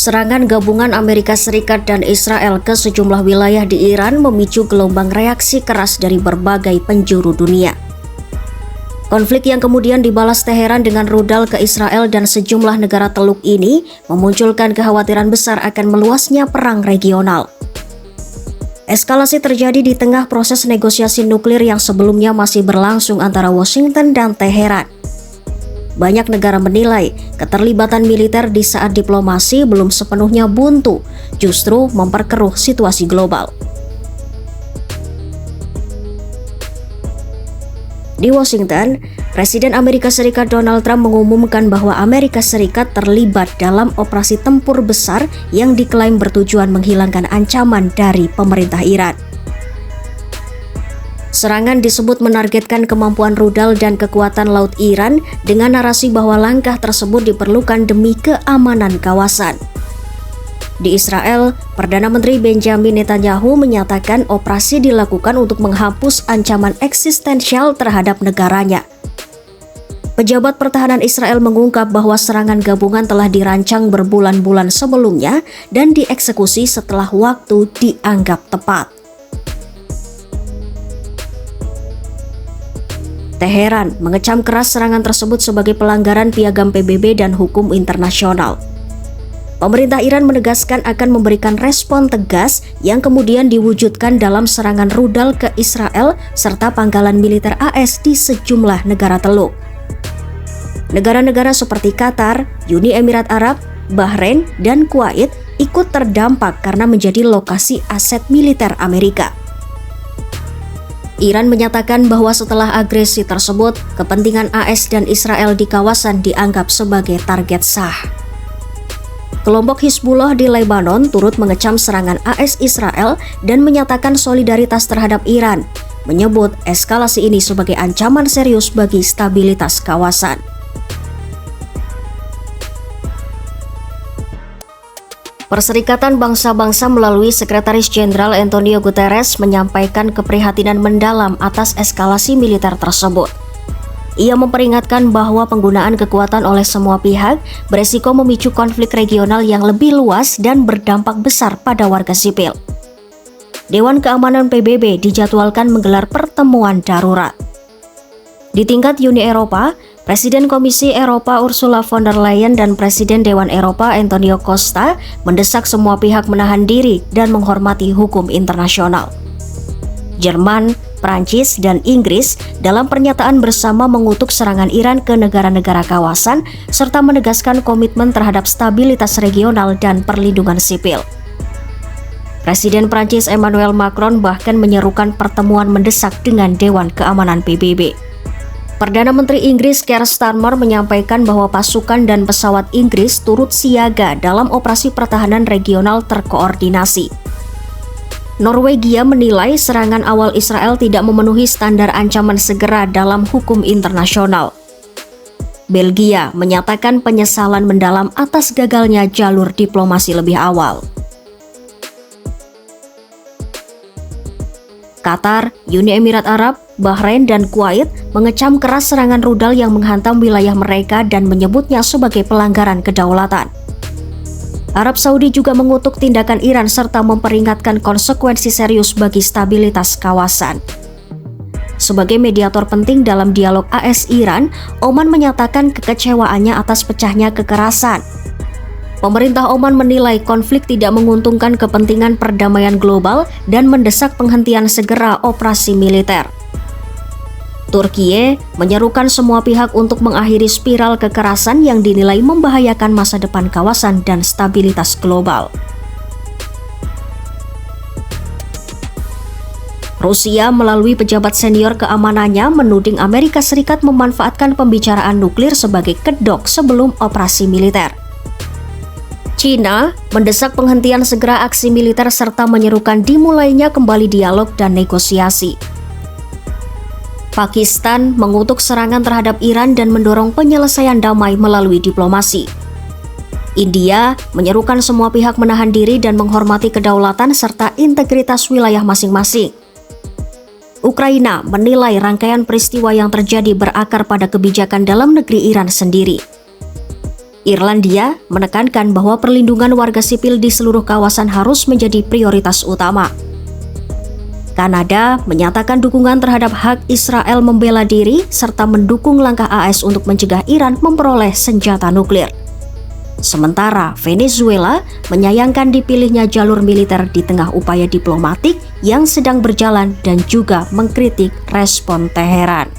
Serangan gabungan Amerika Serikat dan Israel ke sejumlah wilayah di Iran memicu gelombang reaksi keras dari berbagai penjuru dunia. Konflik yang kemudian dibalas Teheran dengan rudal ke Israel dan sejumlah negara Teluk ini memunculkan kekhawatiran besar akan meluasnya perang regional. Eskalasi terjadi di tengah proses negosiasi nuklir yang sebelumnya masih berlangsung antara Washington dan Teheran. Banyak negara menilai keterlibatan militer di saat diplomasi belum sepenuhnya buntu, justru memperkeruh situasi global. Di Washington, Presiden Amerika Serikat Donald Trump mengumumkan bahwa Amerika Serikat terlibat dalam operasi tempur besar yang diklaim bertujuan menghilangkan ancaman dari pemerintah Iran. Serangan disebut menargetkan kemampuan rudal dan kekuatan laut Iran dengan narasi bahwa langkah tersebut diperlukan demi keamanan kawasan. Di Israel, Perdana Menteri Benjamin Netanyahu menyatakan operasi dilakukan untuk menghapus ancaman eksistensial terhadap negaranya. Pejabat pertahanan Israel mengungkap bahwa serangan gabungan telah dirancang berbulan-bulan sebelumnya dan dieksekusi setelah waktu dianggap tepat. Teheran mengecam keras serangan tersebut sebagai pelanggaran piagam PBB dan hukum internasional. Pemerintah Iran menegaskan akan memberikan respon tegas yang kemudian diwujudkan dalam serangan rudal ke Israel serta pangkalan militer AS di sejumlah negara Teluk. Negara-negara seperti Qatar, Uni Emirat Arab, Bahrain, dan Kuwait ikut terdampak karena menjadi lokasi aset militer Amerika. Iran menyatakan bahwa setelah agresi tersebut, kepentingan AS dan Israel di kawasan dianggap sebagai target sah. Kelompok Hizbullah di Lebanon turut mengecam serangan AS Israel dan menyatakan solidaritas terhadap Iran, menyebut eskalasi ini sebagai ancaman serius bagi stabilitas kawasan. Perserikatan Bangsa-Bangsa melalui Sekretaris Jenderal Antonio Guterres menyampaikan keprihatinan mendalam atas eskalasi militer tersebut. Ia memperingatkan bahwa penggunaan kekuatan oleh semua pihak beresiko memicu konflik regional yang lebih luas dan berdampak besar pada warga sipil. Dewan Keamanan PBB dijadwalkan menggelar pertemuan darurat. Di tingkat Uni Eropa, Presiden Komisi Eropa Ursula von der Leyen dan Presiden Dewan Eropa Antonio Costa mendesak semua pihak menahan diri dan menghormati hukum internasional. Jerman, Prancis, dan Inggris dalam pernyataan bersama mengutuk serangan Iran ke negara-negara kawasan serta menegaskan komitmen terhadap stabilitas regional dan perlindungan sipil. Presiden Prancis Emmanuel Macron bahkan menyerukan pertemuan mendesak dengan Dewan Keamanan PBB. Perdana Menteri Inggris Keir Starmer menyampaikan bahwa pasukan dan pesawat Inggris turut siaga dalam operasi pertahanan regional terkoordinasi. Norwegia menilai serangan awal Israel tidak memenuhi standar ancaman segera dalam hukum internasional. Belgia menyatakan penyesalan mendalam atas gagalnya jalur diplomasi lebih awal. Qatar, Uni Emirat Arab, Bahrain, dan Kuwait mengecam keras serangan rudal yang menghantam wilayah mereka dan menyebutnya sebagai pelanggaran kedaulatan. Arab Saudi juga mengutuk tindakan Iran serta memperingatkan konsekuensi serius bagi stabilitas kawasan. Sebagai mediator penting dalam dialog AS-Iran, Oman menyatakan kekecewaannya atas pecahnya kekerasan. Pemerintah Oman menilai konflik tidak menguntungkan kepentingan perdamaian global dan mendesak penghentian segera operasi militer. Turkiye menyerukan semua pihak untuk mengakhiri spiral kekerasan yang dinilai membahayakan masa depan kawasan dan stabilitas global. Rusia melalui pejabat senior keamanannya menuding Amerika Serikat memanfaatkan pembicaraan nuklir sebagai kedok sebelum operasi militer. China mendesak penghentian segera aksi militer serta menyerukan dimulainya kembali dialog dan negosiasi. Pakistan mengutuk serangan terhadap Iran dan mendorong penyelesaian damai melalui diplomasi. India menyerukan semua pihak menahan diri dan menghormati kedaulatan serta integritas wilayah masing-masing. Ukraina menilai rangkaian peristiwa yang terjadi berakar pada kebijakan dalam negeri Iran sendiri. Irlandia menekankan bahwa perlindungan warga sipil di seluruh kawasan harus menjadi prioritas utama. Kanada menyatakan dukungan terhadap hak Israel membela diri serta mendukung langkah AS untuk mencegah Iran memperoleh senjata nuklir. Sementara Venezuela menyayangkan dipilihnya jalur militer di tengah upaya diplomatik yang sedang berjalan dan juga mengkritik respon Teheran.